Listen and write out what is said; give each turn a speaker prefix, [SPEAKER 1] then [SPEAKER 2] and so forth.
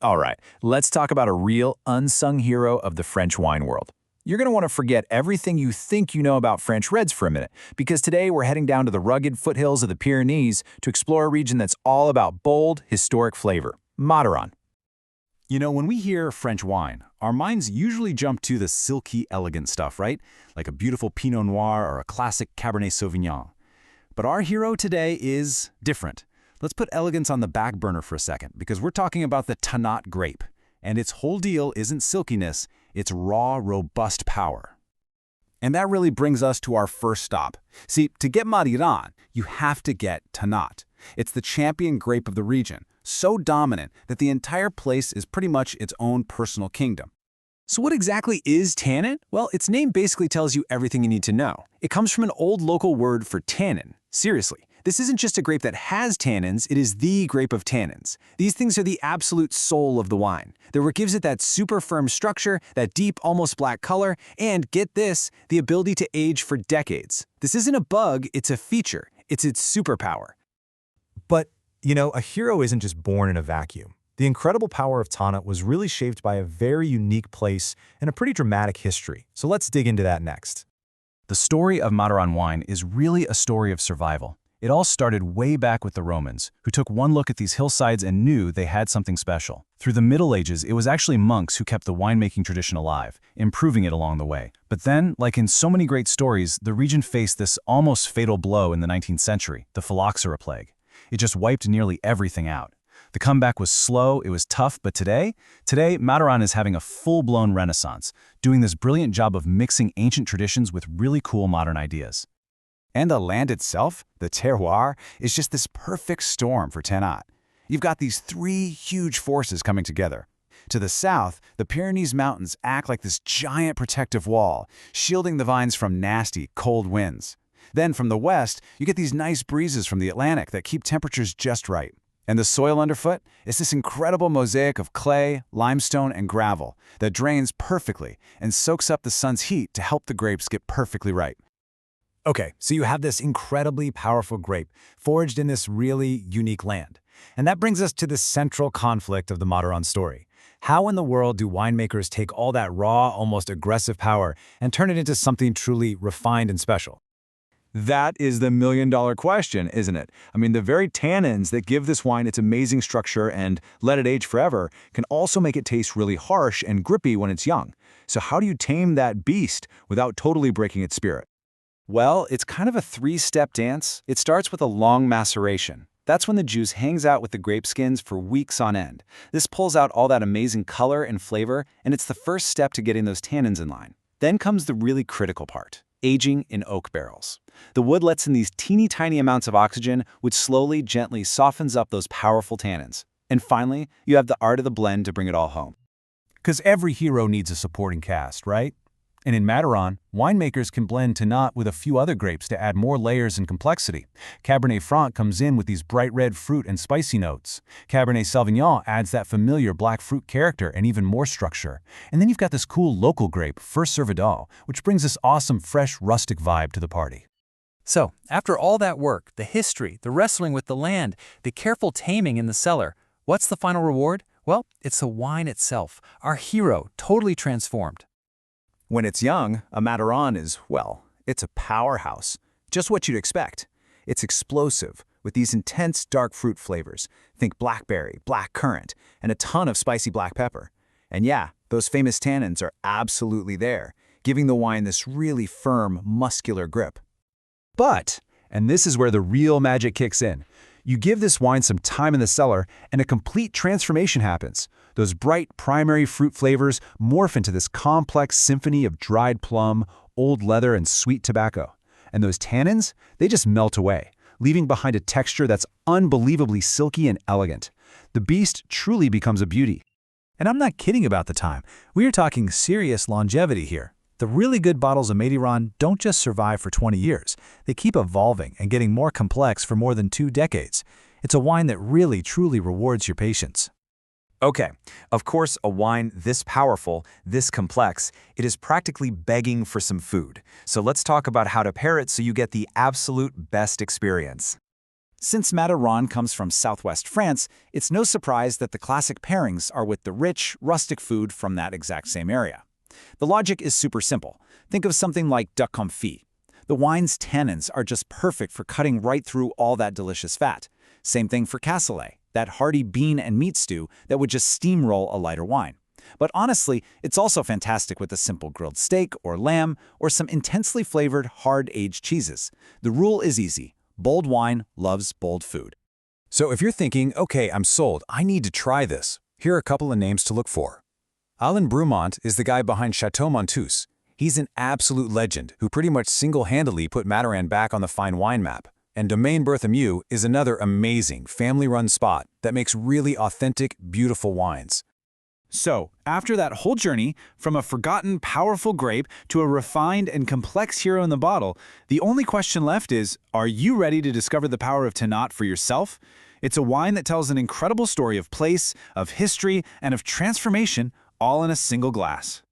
[SPEAKER 1] All right, let's talk about a real unsung hero of the French wine world. You're going to want to forget everything you think you know about French reds for a minute, because today we're heading down to the rugged foothills of the Pyrenees to explore a region that's all about bold, historic flavor, Madiran. You know, when we hear French wine, our minds usually jump to the silky, elegant stuff, right? Like a beautiful Pinot Noir or a classic Cabernet Sauvignon. But our hero today is different. Let's put elegance on the back burner for a second, because we're talking about the Tannat grape. And its whole deal isn't silkiness, it's raw, robust power. And that really brings us to our first stop. See, to get Madiran, you have to get Tannat. It's the champion grape of the region, so dominant that the entire place is pretty much its own personal kingdom.
[SPEAKER 2] So what exactly is tannin? Well, its name basically tells you everything you need to know. It comes from an old local word for tannin. Seriously, this isn't just a grape that has tannins, it is the grape of tannins. These things are the absolute soul of the wine. They're what gives it that super firm structure, that deep, almost black color, and get this, the ability to age for decades. This isn't a bug, it's a feature. It's its superpower.
[SPEAKER 3] But, you know, a hero isn't just born in a vacuum. The incredible power of Tannat was really shaped by a very unique place and a pretty dramatic history. So let's dig into that next.
[SPEAKER 1] The story of Madiran wine is really a story of survival. It all started way back with the Romans, who took one look at these hillsides and knew they had something special. Through the Middle Ages, it was actually monks who kept the winemaking tradition alive, improving it along the way. But then, like in so many great stories, the region faced this almost fatal blow in the 19th century, the phylloxera plague. It just wiped nearly everything out. The comeback was slow, it was tough, but today Madiran is having a full-blown renaissance, doing this brilliant job of mixing ancient traditions with really cool modern ideas.
[SPEAKER 4] And the land itself, the terroir, is just this perfect storm for Tannat. You've got these three huge forces coming together. To the south, the Pyrenees Mountains act like this giant protective wall, shielding the vines from nasty, cold winds. Then from the west, you get these nice breezes from the Atlantic that keep temperatures just right. And the soil underfoot is this incredible mosaic of clay, limestone, and gravel that drains perfectly and soaks up the sun's heat to help the grapes get perfectly ripe.
[SPEAKER 3] Okay, so you have this incredibly powerful grape foraged in this really unique land. And that brings us to the central conflict of the Madiran story. How in the world do winemakers take all that raw, almost aggressive power and turn it into something truly refined and special?
[SPEAKER 1] That is the million-dollar question, isn't it? I mean, the very tannins that give this wine its amazing structure and let it age forever can also make it taste really harsh and grippy when it's young. So how do you tame that beast without totally breaking its spirit?
[SPEAKER 4] Well, it's kind of a three-step dance. It starts with a long maceration. That's when the juice hangs out with the grape skins for weeks on end. This pulls out all that amazing color and flavor, and it's the first step to getting those tannins in line. Then comes the really critical part, aging in oak barrels. The wood lets in these teeny tiny amounts of oxygen, which slowly, gently softens up those powerful tannins. And finally, you have the art of the blend to bring it all home.
[SPEAKER 3] Because every hero needs a supporting cast, right? And in Madiran, winemakers can blend Tannat with a few other grapes to add more layers and complexity. Cabernet Franc comes in with these bright red fruit and spicy notes. Cabernet Sauvignon adds that familiar black fruit character and even more structure. And then you've got this cool local grape, Furs Servadal, which brings this awesome, fresh, rustic vibe to the party.
[SPEAKER 2] So, after all that work, the history, the wrestling with the land, the careful taming in the cellar, what's the final reward? Well, it's the wine itself, our hero, totally transformed.
[SPEAKER 1] When it's young, a Madiran is, well, it's a powerhouse. Just what you'd expect. It's explosive, with these intense dark fruit flavors. Think blackberry, black currant, and a ton of spicy black pepper. And yeah, those famous tannins are absolutely there, giving the wine this really firm, muscular grip.
[SPEAKER 3] But, and this is where the real magic kicks in, you give this wine some time in the cellar and a complete transformation happens. Those bright primary fruit flavors morph into this complex symphony of dried plum, old leather, and sweet tobacco. And those tannins, they just melt away, leaving behind a texture that's unbelievably silky and elegant. The beast truly becomes a beauty. And I'm not kidding about the time. We are talking serious longevity here. The really good bottles of Madiran don't just survive for 20 years. They keep evolving and getting more complex for more than 2 decades. It's a wine that really, truly rewards your patience.
[SPEAKER 1] Okay, of course, a wine this powerful, this complex, it is practically begging for some food. So let's talk about how to pair it so you get the absolute best experience. Since Madiran comes from southwest France, it's no surprise that the classic pairings are with the rich, rustic food from that exact same area. The logic is super simple. Think of something like duck confit. The wine's tannins are just perfect for cutting right through all that delicious fat. Same thing for cassoulet, that hearty bean and meat stew that would just steamroll a lighter wine. But honestly, it's also fantastic with a simple grilled steak or lamb or some intensely flavored, hard-aged cheeses. The rule is easy. Bold wine loves bold food.
[SPEAKER 3] So if you're thinking, okay, I'm sold, I need to try this, here are a couple of names to look for. Alain Brumont is the guy behind Chateau Montus. He's an absolute legend who pretty much single-handedly put Madiran back on the fine wine map. And Domaine Berthemieux is another amazing family-run spot that makes really authentic, beautiful wines.
[SPEAKER 2] So, after that whole journey, from a forgotten, powerful grape to a refined and complex hero in the bottle, the only question left is, are you ready to discover the power of Tannat for yourself? It's a wine that tells an incredible story of place, of history, and of transformation, all in a single glass.